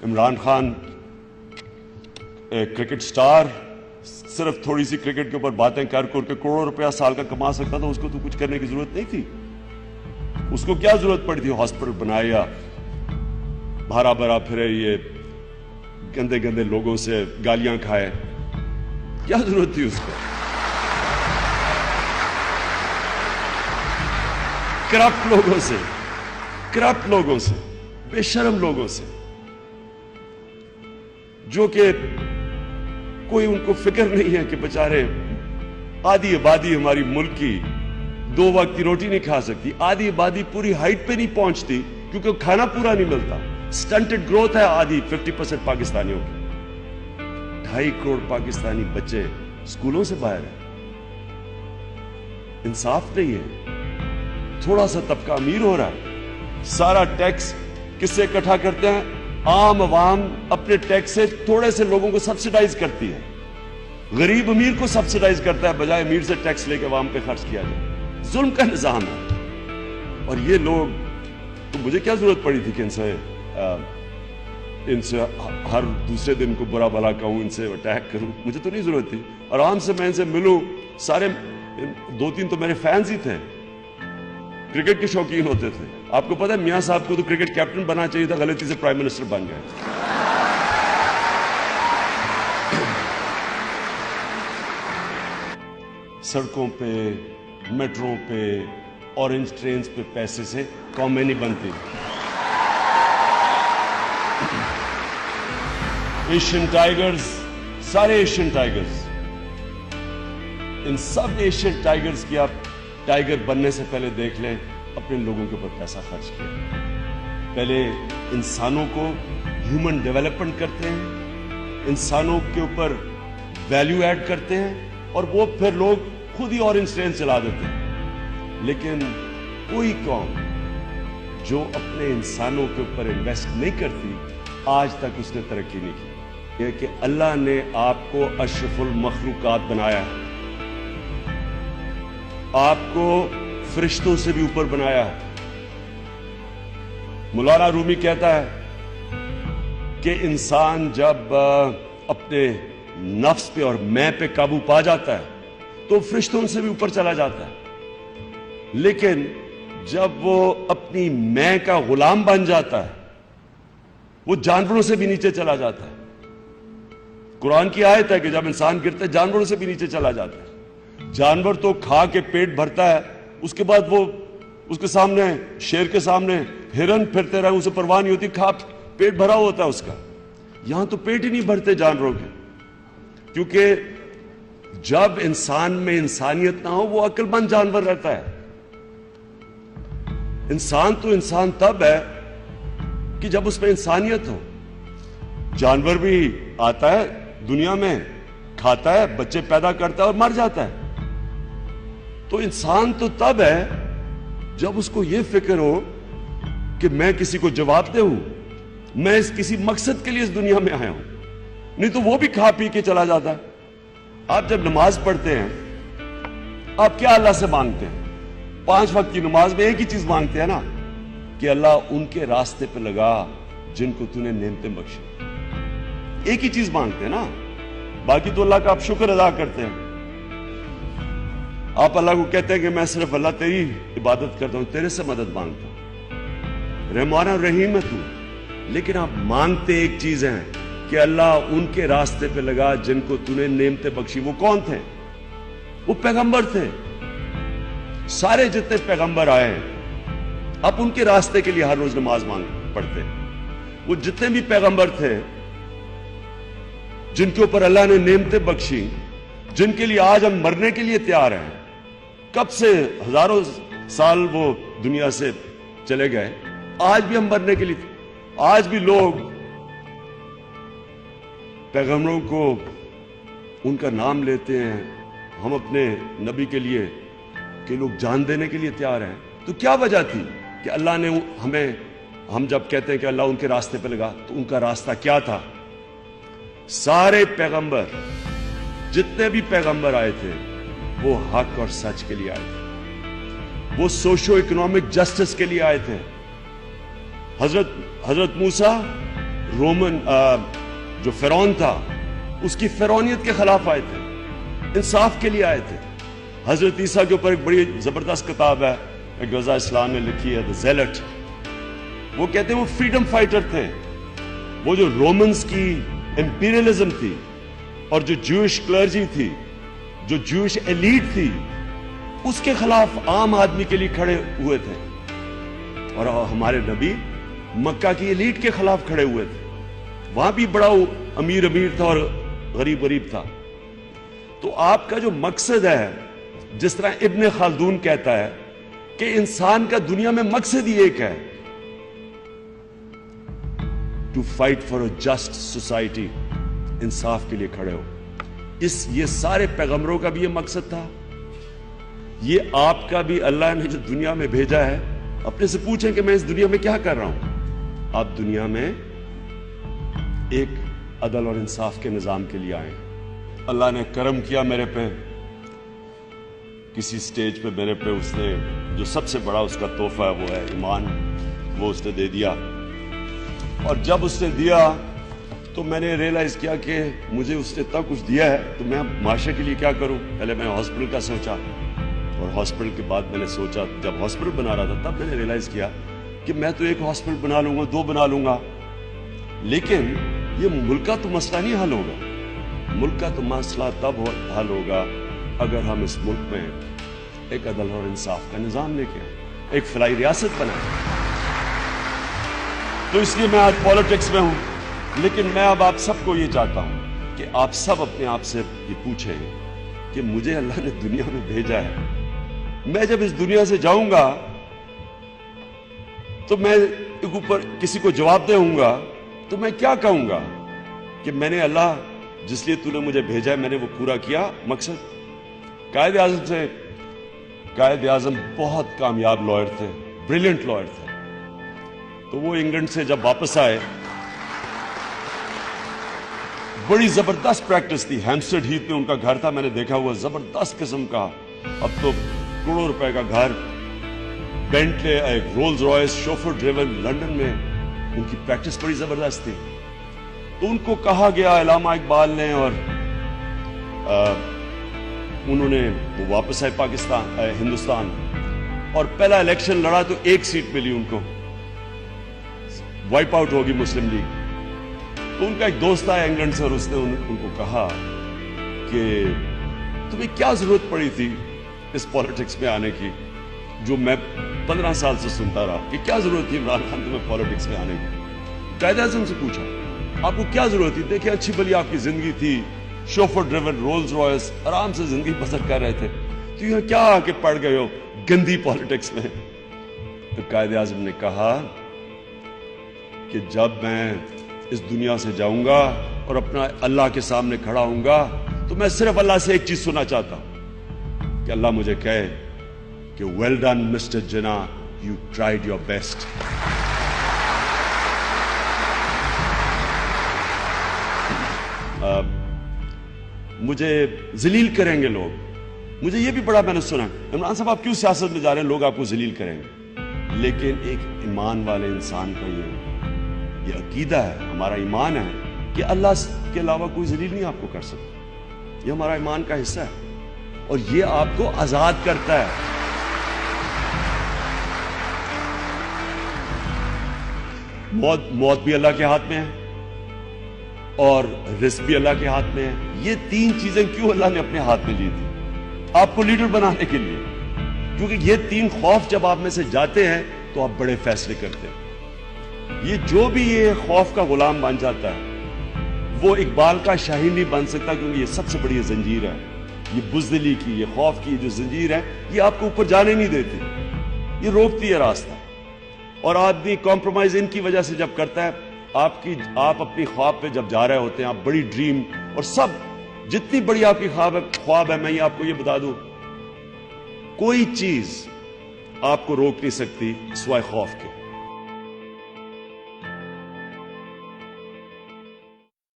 عمران خان ایک cricket star صرف تھوڑی سی کرکٹ کے اوپر باتیں کر کے کروڑوں روپیہ سال کا کما سکتا تھا. اس کو تو کچھ کرنے کی ضرورت نہیں تھی. اس کو کیا ضرورت پڑی تھی ہاسپٹل بنائے یا بھرا بھرا پھرے یہ گندے گندے لوگوں سے گالیاں کھائے؟ کیا ضرورت تھی اس کو؟ کرپٹ لوگوں سے بے شرم لوگوں سے جو کہ کوئی ان کو فکر نہیں ہے کہ بیچارے آدھی آبادی ہماری ملک کی 2 وقت کی روٹی نہیں کھا سکتی. آدھی آبادی پوری ہائٹ پہ نہیں پہنچتی کیونکہ کھانا پورا نہیں ملتا. سٹنٹڈ گروتھ ہے آدھی 50% پاکستانیوں کی. 2.5 کروڑ پاکستانی بچے اسکولوں سے باہر ہیں. انصاف نہیں ہے. تھوڑا سا طبقہ امیر ہو رہا ہے. سارا ٹیکس کس سے اکٹھا کرتے ہیں؟ عام عوام اپنے ٹیکس سے تھوڑے سے لوگوں کو سبسیڈائز کرتی ہے. غریب امیر کو سبسیڈائز کرتا ہے بجائے امیر سے ٹیکس لے کے عوام پہ خرچ کیا جائے. ظلم کا نظام ہے. اور یہ لوگ تو مجھے کیا ضرورت پڑی تھی کہ ان سے ہر دوسرے دن کو برا بھلا کہوں, ان سے اٹیک کروں؟ مجھے تو نہیں ضرورت تھی. آرام سے میں ان سے ملوں. سارے 2-3 تو میرے فینز ہی تھے, کرکٹ کے شوقین ہوتے تھے. آپ کو پتا ہے میاں صاحب کو تو کرکٹ کیپٹن بننا چاہیے تھا, غلطی سے پرائم منسٹر بن گئے. سڑکوں پہ, میٹرو پہ, اورنج ٹرینز پہ پیسے سے قومیں نہیں بنتی. ایشین ٹائیگرز, سارے ایشین ٹائیگرز, ان سب ایشین ٹائیگرز کی آپ ٹائیگر بننے سے پہلے دیکھ لیں اپنے لوگوں کے اوپر پیسہ خرچ کیا. پہلے انسانوں کو ہیومن ڈیولپمنٹ کرتے ہیں, انسانوں کے اوپر ویلیو ایڈ کرتے ہیں, اور وہ پھر لوگ خود ہی اورنج ٹرین چلا دیتے ہیں. لیکن کوئی قوم جو اپنے انسانوں کے اوپر انویسٹ نہیں کرتی آج تک اس نے ترقی نہیں کی. یہ کہ اللہ نے آپ کو اشرف المخلوقات بنایا ہے, آپ کو فرشتوں سے بھی اوپر بنایا ہے. مولانا رومی کہتا ہے کہ انسان جب اپنے نفس پہ اور میں پہ قابو پا جاتا ہے تو فرشتوں سے بھی اوپر چلا جاتا ہے. لیکن جب وہ اپنی میں کا غلام بن جاتا ہے وہ جانوروں سے بھی نیچے چلا جاتا ہے. قرآن کی آیت ہے کہ جب انسان گرتا ہے جانوروں سے بھی نیچے چلا جاتا ہے. جانور تو کھا کے پیٹ بھرتا ہے, اس کے بعد وہ اس کے سامنے شیر کے سامنے ہرن پھرتے رہے, اسے پرواہ نہیں ہوتی, کھا پیٹ بھرا ہوتا ہے اس کا. یہاں تو پیٹ ہی نہیں بھرتے جانوروں کے, کیونکہ جب انسان میں انسانیت نہ ہو وہ عقل مند جانور رہتا ہے. انسان تو انسان تب ہے کہ جب اس میں انسانیت ہو. جانور بھی آتا ہے دنیا میں, کھاتا ہے, بچے پیدا کرتا ہے اور مر جاتا ہے. تو انسان تو تب ہے جب اس کو یہ فکر ہو کہ میں کسی کو جواب دے ہوں, میں کسی مقصد کے لیے اس دنیا میں آیا ہوں. نہیں تو وہ بھی کھا پی کے چلا جاتا ہے. آپ جب نماز پڑھتے ہیں آپ کیا اللہ سے مانگتے ہیں؟ 5 وقت کی نماز میں ایک ہی چیز مانگتے ہیں نا, کہ اللہ ان کے راستے پہ لگا جن کو تو نے نعمتیں بخشی. ایک ہی چیز مانگتے ہیں نا, باقی تو اللہ کا آپ شکر ادا کرتے ہیں. آپ اللہ کو کہتے ہیں کہ میں صرف اللہ تیری عبادت کرتا ہوں, تیرے سے مدد مانگتا ہوں, رحمان اور رحیم ہے تو. لیکن آپ مانگتے ایک چیز ہے کہ اللہ ان کے راستے پہ لگا جن کو تو نے نعمتیں بخشی. وہ کون تھے؟ وہ پیغمبر تھے. سارے جتنے پیغمبر آئے ہیں آپ ان کے راستے کے لیے ہر روز نماز پڑھتے. وہ جتنے بھی پیغمبر تھے جن کے اوپر اللہ نے نعمتیں بخشی, جن کے لیے آج ہم مرنے کے لیے تیار ہیں, کب سے ہزاروں سال وہ دنیا سے چلے گئے, آج بھی ہم مرنے کے لیے. آج بھی لوگ پیغمبروں کو ان کا نام لیتے ہیں. ہم اپنے نبی کے لیے کہ لوگ جان دینے کے لیے تیار ہیں. تو کیا وجہ تھی کہ اللہ نے ہمیں, ہم جب کہتے ہیں کہ اللہ ان کے راستے پہ لگا, تو ان کا راستہ کیا تھا؟ سارے پیغمبر, جتنے بھی پیغمبر آئے تھے وہ حق اور سچ کے لیے آئے تھے, وہ سوشو اکنامک جسٹس کے لیے آئے تھے. حضرت موسیٰ رومن جو فرعون تھا اس کی فرعونیت کے خلاف آئے تھے، انصاف کے لیے آئے تھے۔ حضرت عیسیٰ کے اوپر ایک بڑی زبردست کتاب ہے، ایک رضا اسلام نے لکھی ہے، The Zealot۔ وہ کہتے ہیں وہ فریڈم فائٹر تھے، وہ جو رومنز کی امپیریلزم تھی اور جو جوئش کلرجی تھی، جو جوئش ایلیٹ تھی، اس کے خلاف عام آدمی کے لیے کھڑے ہوئے تھے۔ اور ہمارے نبی مکہ کی ایلیٹ کے خلاف کھڑے ہوئے تھے، وہاں بھی بڑا امیر تھا اور غریب تھا۔ تو آپ کا جو مقصد ہے، جس طرح ابن خلدون کہتا ہے کہ انسان کا دنیا میں مقصد ہی ایک ہے، to fight for a just society, انصاف کے لیے کھڑے ہو۔ یہ سارے پیغمبروں کا بھی یہ مقصد تھا، یہ آپ کا بھی اللہ نے جو دنیا میں بھیجا ہے۔ اپنے سے پوچھیں کہ میں اس دنیا میں کیا کر رہا ہوں؟ آپ دنیا میں ایک عدل اور انصاف کے نظام کے لیے آئے ہیں۔ اللہ نے کرم کیا میرے پہ، کسی سٹیج پہ میرے پہ اس نے جو سب سے بڑا اس کا تحفہ ہے وہ ہے ایمان، وہ اس نے دے دیا۔ اور جب اس نے دیا تو میں نے ریئلائز کیا کہ مجھے اس نے اتنا کچھ دیا ہے تو میں معاشرے کے لیے کیا کروں۔ پہلے میں نے ہاسپٹل کا سوچا، اور ہاسپٹل کے بعد میں نے سوچا، جب ہاسپٹل بنا رہا تھا تب میں نے ریئلائز کیا کہ میں تو ایک ہاسپٹل بنا لوں گا، 2 بنا لوں گا، لیکن یہ ملک کا تو مسئلہ نہیں حل ہوگا۔ ملک کا تو مسئلہ تب حل ہوگا اگر ہم اس ملک میں ایک عدل اور انصاف کا نظام لے کے ایک فلاحی ریاست بنائیں۔ تو اس لیے میں آج پالیٹکس میں ہوں، لیکن میں اب آپ سب کو یہ چاہتا ہوں کہ آپ سب اپنے آپ سے یہ پوچھیں کہ مجھے اللہ نے دنیا میں بھیجا ہے، میں جب اس دنیا سے جاؤں گا تو میں اوپر کسی کو جواب دے ہوں گا تو میں کیا کہوں گا کہ میں نے اللہ جس لیے تو نے مجھے بھیجا ہے میں نے وہ پورا کیا مقصد۔ قائد اعظم بہت کامیاب لائر تھے، بریلینٹ لائر تھے۔ تو وہ انگلینڈ سے جب واپس آئے، بڑی زبردست پریکٹس تھی، ہیمسٹڈ ہیتھ میں ان کا گھر تھا، میں نے دیکھا ہوا زبردست قسم کا، اب تو کروڑوں روپے کا گھر، بینٹلے، ایک Rolls Royce chauffeur driven, London میں ان کی پریکٹس بڑی زبردست تھی۔ تو ان کو کہا گیا علامہ اقبال نے، اور انہوں نے وہ واپس آئے ہندوستان، اور پہلا الیکشن لڑا تو 1 سیٹ ملی ان کو، وائپ آؤٹ ہوگی مسلم لیگ۔ تو ان کا ایک دوست آیا انگلینڈ سے، اور اس نے ان کو کہا کہ تمہیں کیا ضرورت پڑی تھی اس پالیٹکس میں آنے کی، جو میں 15 سال سے سنتا رہا کہ کیا ضرورت تھی عمران خان تمہیں پالیٹکس میں آنے کی۔ قائد اعظم سے پوچھا آپ کو کیا ضرورت تھی؟ دیکھیں اچھی بلی آپ کی زندگی تھی، شوفر ڈریون رولز رائس، آرام سے زندگی بسر کر رہے تھے، تو یہاں کیا آ کے پڑ گئے ہو گندی پالیٹکس میں؟ تو قائد اعظم نے کہا کہ جب میں اس دنیا سے جاؤں گا اور اپنا اللہ کے سامنے کھڑا ہوں گا تو میں صرف اللہ سے ایک چیز سننا چاہتا ہوں کہ اللہ مجھے کہے کہ well done mister Jinnah, you tried your best. مجھے ذلیل کریں گے لوگ، مجھے یہ بھی بڑا میں نے سنا عمران صاحب آپ کیوں سیاست میں جا رہے ہیں، لوگ آپ کو ذلیل کریں گے، لیکن ایک ایمان والے انسان کا یہ عقیدہ ہے، ہمارا ایمان ہے کہ اللہ کے علاوہ کوئی ذلیل نہیں آپ کو کر سکتا، یہ ہمارا ایمان کا حصہ ہے، اور یہ آپ کو آزاد کرتا ہے۔ موت بھی اللہ کے ہاتھ میں ہے اور رزق بھی اللہ کے ہاتھ میں ہے۔ یہ 3 چیزیں کیوں اللہ نے اپنے ہاتھ میں لی تھی؟ آپ کو لیڈر بنانے کے لیے، کیونکہ یہ 3 خوف جب آپ میں سے جاتے ہیں تو آپ بڑے فیصلے کرتے ہیں۔ یہ جو بھی یہ خوف کا غلام بن جاتا ہے وہ اقبال کا شاہین نہیں بن سکتا، کیونکہ یہ سب سے بڑی زنجیر ہے، یہ بزدلی کی، یہ خوف کی جو زنجیر ہے، یہ آپ کو اوپر جانے نہیں دیتی، یہ روکتی ہے راستہ۔ اور آدمی کمپرومائز ان کی وجہ سے جب کرتا ہے، آپ اپنی خواب پہ جب جا رہے ہوتے ہیں، آپ بڑی ڈریم اور سب جتنی بڑی آپ کی خواب ہے، میں یہ آپ کو یہ بتا دوں، کوئی چیز آپ کو روک نہیں سکتی سوائے خوف کے۔